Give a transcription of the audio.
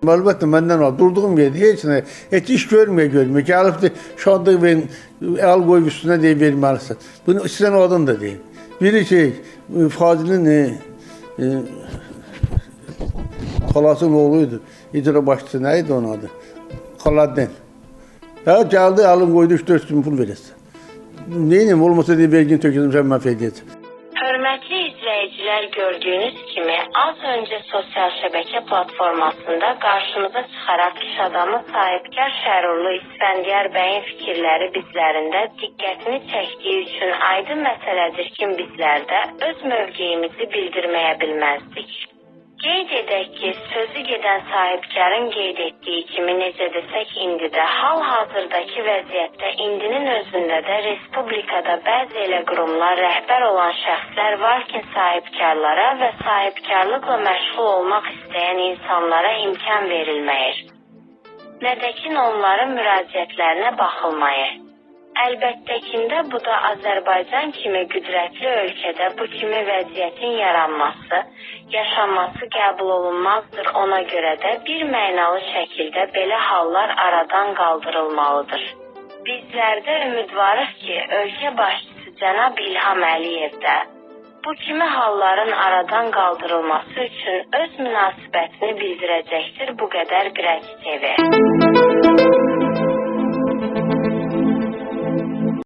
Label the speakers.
Speaker 1: Əlbəttə məndən al. Durduğum yerdə heç iş görmüyor. Gəlib de şadlıq verin, el qoyub üstünə deyib verməlisən. Bunu istəyən o adam da deyib. Biri Fazilin xalasının oğluydu. İcra başçısı nə idi onun adı? Xaladden. Gəldi, alın qoydu 3-4 gün pul verəsən. Neyim, olmasa deyib vergin tökülmüşəm, mən feydə edəcəm.
Speaker 2: Hörmətli izləyicilər, gördüyünüz kimi az öncə sosial şəbəkə platformasında qarşımıza çıxaraq iş adamı sahibkar Şərurlu İsfəndiyar bəyin fikirləri bizlərində diqqətini çəkdiyi üçün aydın məsələdir ki, bizlər də öz mövqeyimizi bildirməyə bilməzdik. Qeyd edək ki, sözü gedən sahibkarın qeyd etdiyi kimi necə desək indi də hal-hazırdakı vəziyyətdə indinin özündə də respublikada bəzi elə qurumlar rəhbər olan şəxslər var ki, sahibkarlara və sahibkarlıqla məşğul olmaq istəyən insanlara imkan verilməyir. Nədəkin onların müraciətlərinə baxılmayır. Əlbəttəkində bu da Azərbaycan kimi qüdrətli ölkədə bu kimi vəziyyətin yaranması, yaşanması qəbul olunmazdır. Ona görə də bir mənalı şəkildə belə hallar aradan qaldırılmalıdır. Bizlər də ümidvarıq ki, ölkə başçısı cənab İlham Əliyev də bu kimi halların aradan qaldırılması üçün öz münasibətini bildirəcəkdir bu qədər Qrəç TV.